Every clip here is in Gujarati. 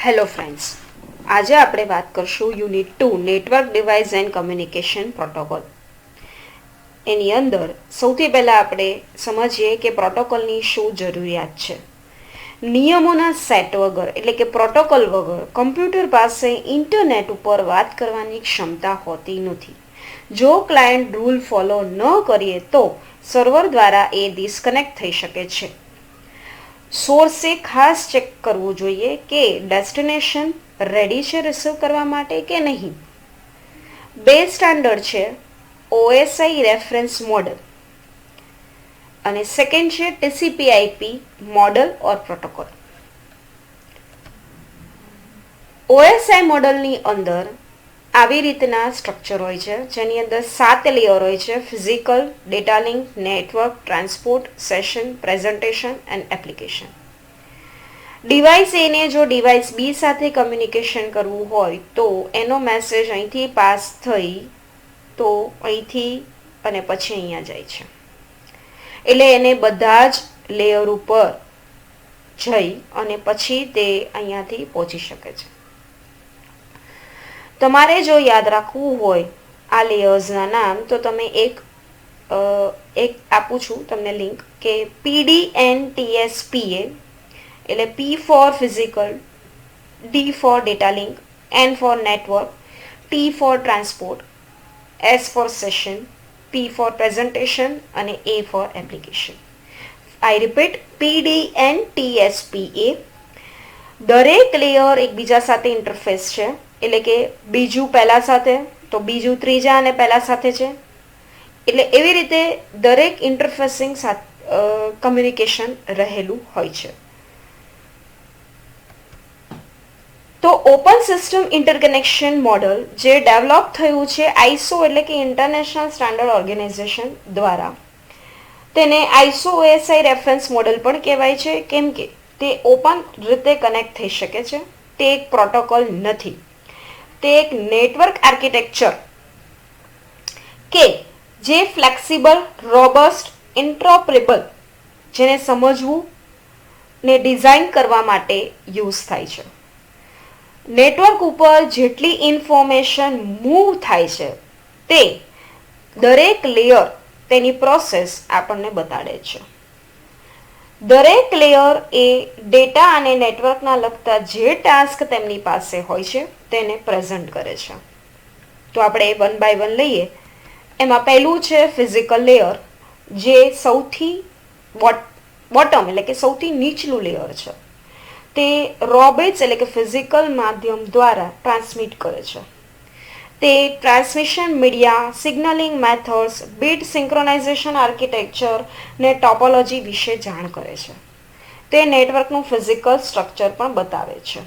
હેલો ફ્રેન્ડ્સ, આજે આપણે વાત કરશું unit 2 network device and communication protocol. એની અંદર સૌથી પહેલાં આપણે સમજીએ કે પ્રોટોકોલની શું જરૂરિયાત છે. નિયમોના સેટ વગર એટલે કે પ્રોટોકોલ વગર કમ્પ્યુટર પાસે ઇન્ટરનેટ ઉપર વાત કરવાની ક્ષમતા હોતી નથી. જો ક્લાયન્ટ રૂલ ફોલો ન કરીએ તો સર્વર દ્વારા એ ડિસ્કનેક્ટ થઈ શકે છે. સોર્સે ખાસ ચેક કરવું જોઈએ કે ડેસ્ટિનેશન રેડી છે રિસીવ કરવા માટે કે નહીં. બે સ્ટાન્ડર્ડ છે ઓએસઆઈ રેફરન્સ મોડલ અને સેકન્ડ છે ટીસીપી/આઈપી મોડલ ઓર પ્રોટોકોલ. ઓએસઆઈ મોડલની અંદર આવી રીતના સ્ટ્રક્ચર હોય છે, જેની અંદર 7 લેયર હોય છે: physical, data link, network, transport, session, presentation and application. Device એને જો ડિવાઇસ બી સાથે કમ્યુનિકેશન કરવું હોય તો એનો મેસેજ અહીંથી પાસ થઈ તો અહીંથી અને પછી અહીંયા જાય છે. એટલે એને બધા જ લેયર ઉપર જઈ અને પછી તે અહીંયાથી પહોંચી શકે છે. તમારે જો યાદ રાખવું હોય આ લેયર્સના નામ તો તમે એક આપું છું તમને લિંક કે PDNTSPA એટલે P for physical, D for data link, N for network, T for transport, S for session, P for presentation અને A for application. I repeat, PDNTSPA. દરેક લેયર એકબીજા સાથે ઇન્ટરફેસ છે, એટલે કે બીજું પહેલા સાથે તો બીજું ત્રીજા અને પહેલા સાથે છે. એટલે એવી રીતે દરેક ઇન્ટરફેસિંગ કમ્યુનિકેશન રહેલું હોય છે. તો ઓપન સિસ્ટમ ઇન્ટરકનેક્શન મોડલ જે ડેવલપ થયું છે આઈસો એટલે કે ઇન્ટરનેશનલ સ્ટાન્ડર્ડ ઓર્ગેનાઇઝેશન દ્વારા, તેને આઈસો ઓએસઆઈ રેફરન્સ મોડલ પણ કહેવાય છે, કેમ કે તે ઓપન રીતે કનેક્ટ થઈ શકે છે. તે એક પ્રોટોકોલ નથી, તે એક નેટવર્ક આર્કિટેક્ચર કે જે ફ્લેક્સિબલ, રોબસ્ટ, ઇન્ટરઓપરેબલ, જેને સમજવું ને ડિઝાઇન કરવા માટે યુઝ થાય છે. નેટવર્ક ઉપર જેટલી ઇન્ફોર્મેશન મૂવ થાય છે તે દરેક લેયર તેની પ્રોસેસ આપણને બતાડે છે. દરેક લેયર એ ડેટા અને નેટવર્કના લગતા જે ટાસ્ક તેમની પાસે હોય છે તેને પ્રેઝન્ટ કરે છે. તો આપણે 1 by 1 લઈએ. એમાં પહેલું છે ફિઝિકલ લેયર, જે સૌથી બોટમ એટલે કે સૌથી નીચલું લેયર છે. તે રો બિટ્સ એટલે કે ફિઝિકલ માધ્યમ દ્વારા ટ્રાન્સમિટ કરે છે. તે transmission media, signalling methods, bit synchronisation architecture ને ટોપોલોજી વિશે જાણ કરે છે. તે નેટવર્કનું ફિઝિકલ સ્ટ્રક્ચર પણ બતાવે છે.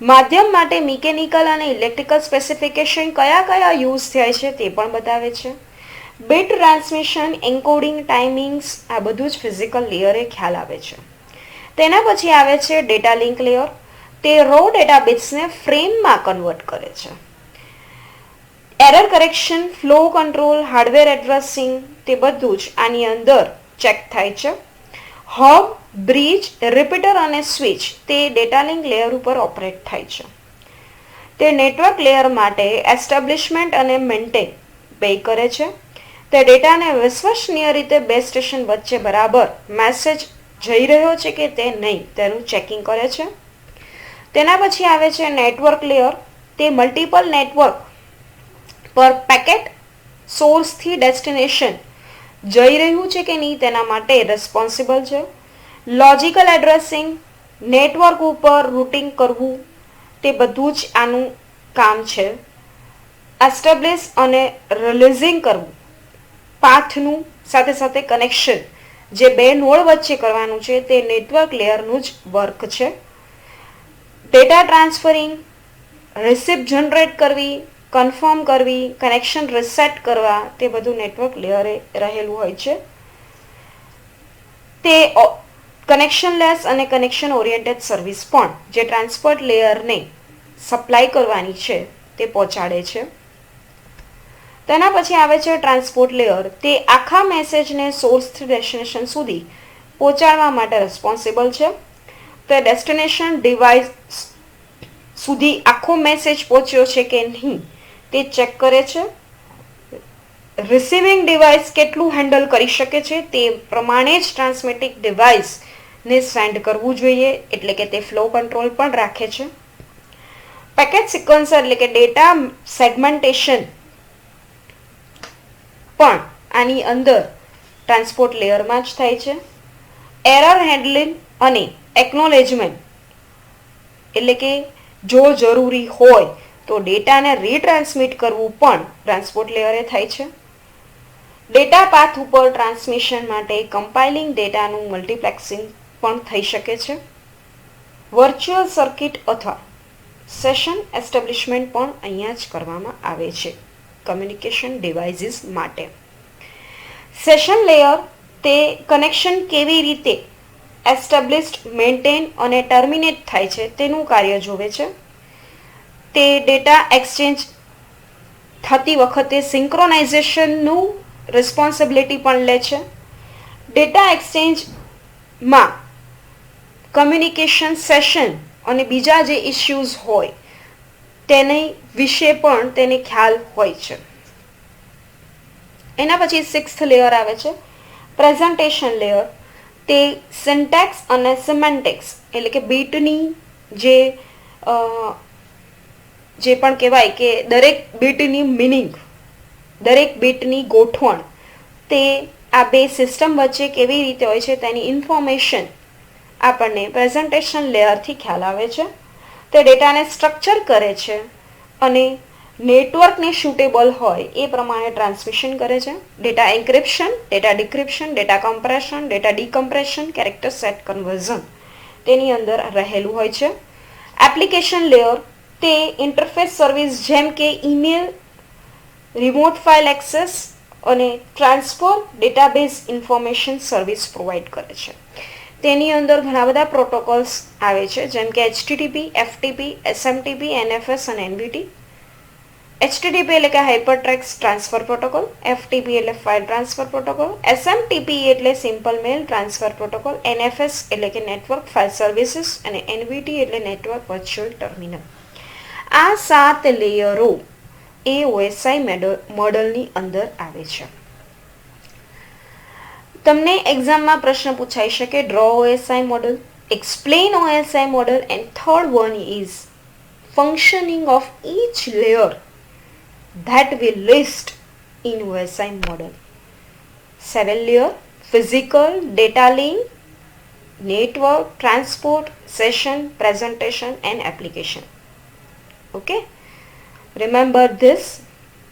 માધ્યમ માટે મિકેનિકલ અને ઇલેક્ટ્રિકલ સ્પેસિફિકેશન કયા યુઝ થાય છે તે પણ બતાવે છે. બીટ ટ્રાન્સમિશન, એન્કોડિંગ, ટાઈમિંગ્સ, આ બધું જ ફિઝિકલ લેયરે ખ્યાલ આવે છે. તેના પછી આવે છે ડેટા લિંક લેયર. તે રો ડેટા બિટ્સને ફ્રેમમાં કન્વર્ટ કરે છે. Error correction, flow control, hardware addressing, તે બધું જ આની અંદર ચેક થાય છે. હબ, બ્રિજ, રિપીટર અને સ્વિચ તે ડેટા લિંક લેયર ઉપર ઓપરેટ થાય છે. તે નેટવર્ક લેયર માટે એસ્ટાબ્લિશમેન્ટ અને મેન્ટેન બે કરે છે. તે ડેટાને વિશ્વસનીય રીતે બે સ્ટેશન વચ્ચે બરાબર મેસેજ જઈ રહ્યો છે કે તે નહીં તેનું ચેકિંગ કરે છે. તેના પછી આવે છે નેટવર્ક લેયર. તે મલ્ટિપલ નેટવર્ક પર પેકેટ સોર્સથી ડેસ્ટિનેશન જઈ રહ્યું છે કે નહીં તેના માટે રેસ્પોન્સિબલ છે. લોજિકલ એડ્રેસિંગ, નેટવર્ક ઉપર રૂટિંગ કરવું, તે બધું જ આનું કામ છે. એસ્ટાબ્લિશ અને રિલીઝિંગ કરવું, પાથનું સાથે સાથે કનેક્શન જે બે નોડ વચ્ચે કરવાનું છે તે નેટવર્ક લેયરનું જ વર્ક છે. ડેટા ટ્રાન્સફરિંગ, રિસિપ્ટ જનરેટ કરવી, કન્ફર્મ કરવી, કનેક્શન રિસેટ કરવા, તે બધું નેટવર્ક લેયરે રહેલું હોય છે. તે કનેક્શનલેસ અને કનેક્શન ઓરિએન્ટેડ સર્વિસ પણ જે ટ્રાન્સપોર્ટ લેયરને સપ્લાય કરવાની છે તે પહોંચાડે છે. તેના પછી આવે છે ટ્રાન્સપોર્ટ લેયર. તે આખા મેસેજને સોર્સથી ડેસ્ટિનેશન સુધી પહોંચાડવા માટે રેસ્પોન્સિબલ છે. તે ડેસ્ટિનેશન ડિવાઇસ સુધી આખો મેસેજ પહોંચ્યો છે કે નહીં તે ચેક કરે છે. રિસીવિંગ ડિવાઇસ કેટલું હેન્ડલ કરી શકે છે તે પ્રમાણે જ ટ્રાન્સમિટિંગ ડિવાઇસને સેન્ડ કરવું જોઈએ, એટલે કે તે ફ્લો કંટ્રોલ પણ રાખે છે. પેકેટ સિક્વન્સર એટલે કે ડેટા સેગમેન્ટેશન પણ આની અંદર ટ્રાન્સપોર્ટ લેયરમાં જ થાય છે. એરર હેન્ડલિંગ અને એકનોલેજમેન્ટ એટલે કે જો જરૂરી હોય તો ડેટાને રીટ્રાન્સમિટ કરવું પણ ટ્રાન્સપોર્ટ લેયરે થાય છે. ડેટા પાથ ઉપર ટ્રાન્સમિશન માટે કમ્પાઇલિંગ ડેટાનું મલ્ટીપ્લેક્સિંગ પણ થઈ શકે છે. વર્ચ્યુઅલ સર્કિટ અથવા સેશન એસ્ટેબ્લિશમેન્ટ પણ અહીંયા જ કરવામાં આવે છે કમ્યુનિકેશન ડિવાઇસીસ માટે. સેશન લેયર તે કનેક્શન કેવી રીતે એસ્ટેબ્લિશ્ડ, મેન્ટેન અને ટર્મિનેટ થાય છે તેનું કાર્ય જોવે છે. તે ડેટા એક્સચેન્જ થતી વખતે સિંક્રોનાઇઝેશનનું રિસ્પોન્સિબિલિટી પણ લે છે. ડેટા એક્સચેન્જમાં કમ્યુનિકેશન સેશન અને બીજા જે ઇસ્યુઝ હોય તેની વિશે પણ તેને ખ્યાલ હોય છે. એના પછી 6th લેયર આવે છે પ્રેઝન્ટેશન લેયર. તે સિન્ટેક્સ અને સિમેન્ટિક્સ એટલે કે બીટની જે પણ કહેવાય કે દરેક બીટની મિનિંગ, દરેક બીટની ગોઠવણ, તે આ બે સિસ્ટમ વચ્ચે કેવી રીતે હોય છે તેની ઇન્ફોર્મેશન આપણને પ્રેઝન્ટેશન લેયરથી ખ્યાલ આવે છે. તે ડેટાને સ્ટ્રક્ચર કરે છે અને નેટવર્કને સુટેબલ હોય એ પ્રમાણે ટ્રાન્સમિશન કરે છે. Data encryption, data decryption, data compression, data decompression, character set conversion તેની અંદર રહેલું હોય છે. એપ્લિકેશન લેયર તે ઇન્ટરફેસ સર્વિસ જેમ કે ઈમેલ, રિમોટ ફાઇલ એક્સેસ અને transfer database information service provide કરે છે. તેની અંદર ઘણા બધા પ્રોટોકોલ્સ આવે છે જેમ કે HTTP, FTP, SMTP, NFS અને NVT. HTTP એટલે કે હાઇપરટેક્સ્ટ ટ્રાન્સફર પ્રોટોકોલ, FTP એટલે ફાઇલ ટ્રાન્સફર પ્રોટોકોલ, SMTP એટલે સિમ્પલ મેલ ટ્રાન્સફર પ્રોટોકોલ, NFS એટલે કે નેટવર્ક ફાઇલ સર્વિસીસ અને NVT એટલે નેટવર્ક વર્ચ્યુઅલ ટર્મિનલ. આ 7 લેયરો એ OSI મોડલની અંદર આવે છે. તમને એક્ઝામમાં પ્રશ્ન પૂછાઈ શકે, draw OSI model, explain OSI model and third one is functioning of each layer that we list in OSI model. 7 layer: physical, data link, network, transport, session, presentation and application. Okay, remember this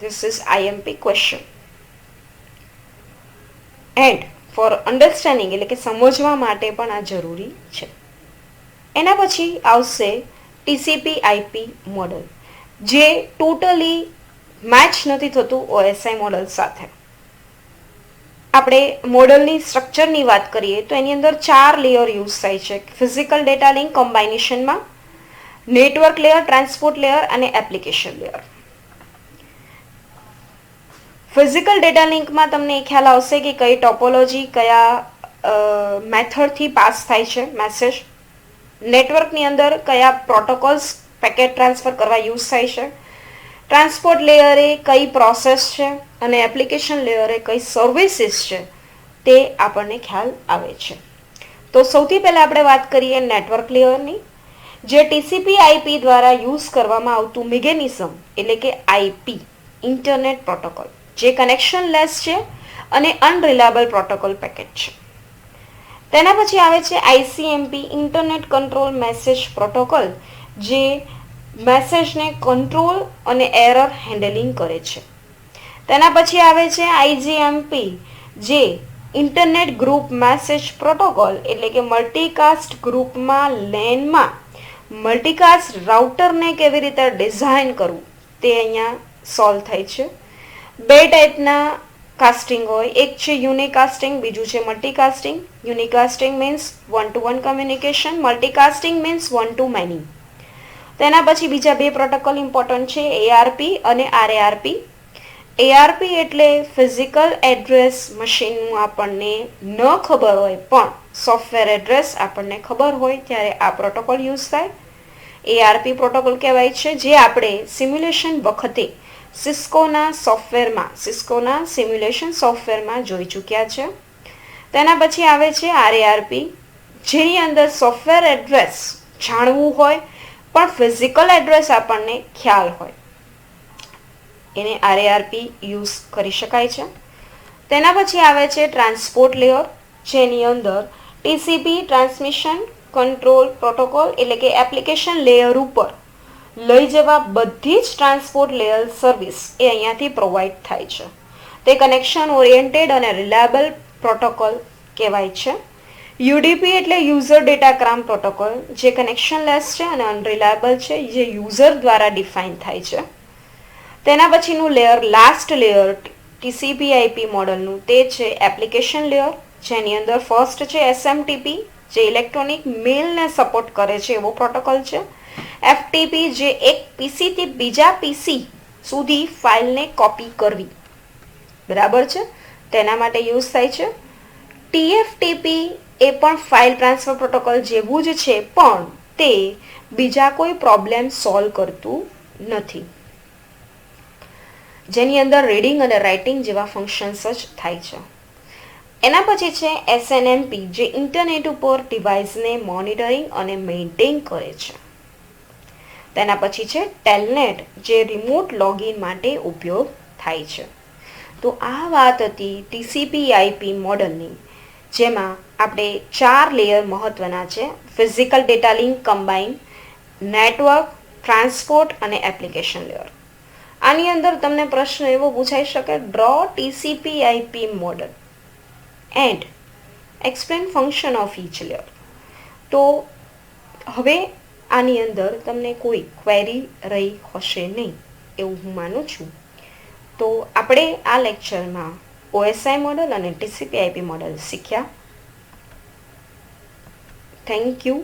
is IMP question. And for understanding એટલે કે સમજવા માટે પણ આ જરૂરી છે. એના પછી આવશે TCP/IP મોડલ, જે ટોટલી મેચ નથી થતું OSI મોડલ સાથે. આપણે મોડલની સ્ટ્રક્ચરની વાત કરીએ તો એની અંદર 4 લેયર યુઝ થાય છે. ફિઝિકલ ડેટા લિંક કોમ્બાઇનેશનમાં, નેટવર્ક લેયર, ટ્રાન્સપોર્ટ લેયર અને એપ્લિકેશન લેયર. ફિઝિકલ ડેટા લિંકમાં તમને એ ખ્યાલ આવશે કે કઈ ટોપોલોજી, કયા મેથડથી પાસ થાય છે મેસેજ. નેટવર્કની અંદર કયા પ્રોટોકોલ્સ પેકેટ ટ્રાન્સફર કરવા યુઝ થાય છે. ટ્રાન્સપોર્ટ લેયરે કઈ પ્રોસેસ છે અને એપ્લિકેશન લેયરે કઈ સર્વિસીસ છે તે આપણને ખ્યાલ આવે છે. તો સૌથી પહેલાં આપણે વાત કરીએ નેટવર્ક લેયરની, જે TCP/IP દ્વારા યુઝ કરવામાં આવતું મિકેનિઝમ એટલે કે IP ઇન્ટરનેટ પ્રોટોકોલ, જે કનેક્શન લેસ છે અને અનરિલાયબલ પ્રોટોકોલ પેકેટ છે. તેના પછી આવે છે ICMP internet control message protocol, જે મેસેજને કંટ્રોલ અને એરર હેન્ડલિંગ કરે છે. તેના પછી આવે છે IGMP, જે ઇન્ટરનેટ ગ્રુપ મેસેજ પ્રોટોકોલ એટલે કે મલ્ટીકાસ્ટ ગ્રુપમાં લેનમાં મલ્ટીકાસ્ટ રાઉટરને કેવી રીતે ડિઝાઇન કરવું તે અહીંયા સોલ્વ થાય છે. 2 ટાઈપના કાસ્ટિંગ હોય, એક છે યુનિકાસ્ટિંગ, બીજું છે multicasting. Unicasting means 1-to-1 communication, multicasting means 1-to-many. તેના પછી બીજા 2 પ્રોટોકોલ ઇમ્પોર્ટન્ટ છે, ARP અને RARP. ARP એટલે ફિઝિકલ એડ્રેસ મશીનનું આપણને ન ખબર હોય પણ સોફ્ટવેર એડ્રેસ આપણને ખબર હોય ત્યારે આ પ્રોટોકોલ યુઝ થાય. ARP પ્રોટોકોલ કહેવાય છે, જે આપણે સિમ્યુલેશન વખતે સિસ્કોના સિમ્યુલેશન સોફ્ટવેરમાં જોઈ ચૂક્યા છે. તેના પછી આવે છે RARP, જેની અંદર સોફ્ટવેર એડ્રેસ જાણવું હોય પણ ફિઝિકલ એડ્રેસ આપણને ખ્યાલ હોય, એને RARP યુઝ કરી શકાય છે. તેના પછી આવે છે ટ્રાન્સપોર્ટ લેયર, જેની અંદર TCP ટ્રાન્સમિશન કંટ્રોલ પ્રોટોકોલ એટલે કે એપ્લિકેશન લેયર ઉપર લઈ જવા બધી જ ટ્રાન્સપોર્ટ લેયર સર્વિસ એ અહીંયાથી પ્રોવાઈડ થાય છે. તે કનેક્શન ઓરિએન્ટેડ અને રિલાયબલ પ્રોટોકોલ કહેવાય છે. UDP એટલે યુઝર ડેટાગ્રામ પ્રોટોકોલ, જે કનેક્શનલેસ છે અને અનરિલાયબલ છે, જે યુઝર દ્વારા ડિફાઇન થાય છે. તેના પછીનું લેયર, લાસ્ટ લેયર TCP/IP મોડલનું, તે છે એપ્લિકેશન લેયર, જેની અંદર ફર્સ્ટ છે SMTP, જે ઇલેક્ટ્રોનિક મેલને સપોર્ટ કરે છે એવો પ્રોટોકોલ છે. FTP, જે એક પીસીથી બીજા પીસી સુધી ફાઇલને કોપી કરવી, બરાબર છે, તેના માટે યુઝ થાય છે. TFTP એ પણ ફાઇલ ટ્રાન્સફર પ્રોટોકોલ જેવું જ છે, પણ તે બીજા કોઈ પ્રોબ્લેમ સોલ્વ કરતું નથી, જેની અંદર રીડિંગ અને રાઇટિંગ જેવા ફંક્શન્સ જ થાય છે. એના પછી છે SNMP, જે ઇન્ટરનેટ ઉપર ડિવાઇસને મોનિટરિંગ અને મેન્ટેન કરે છે. તેના પછી છે ટેલનેટ, જે રિમોટ લોગિન માટે ઉપયોગ થાય છે. તો આ વાત હતી TCP/IP મોડલની, જેમાં આપણે 4 લેયર મહત્વના છે: physical data link combine, network, transport અને એપ્લિકેશન લેયર. આની અંદર તમને પ્રશ્ન એવો પૂછાઈ શકે, draw TCP/IP model and explain function of each layer. તો હવે આની અંદર તમને કોઈ ક્વેરી રહી હશે નહીં એવું હું માનું છું. તો આપણે આ લેક્ચરમાં OSI મોડલ અને TCP/IP મોડલ શીખ્યા. Thank you.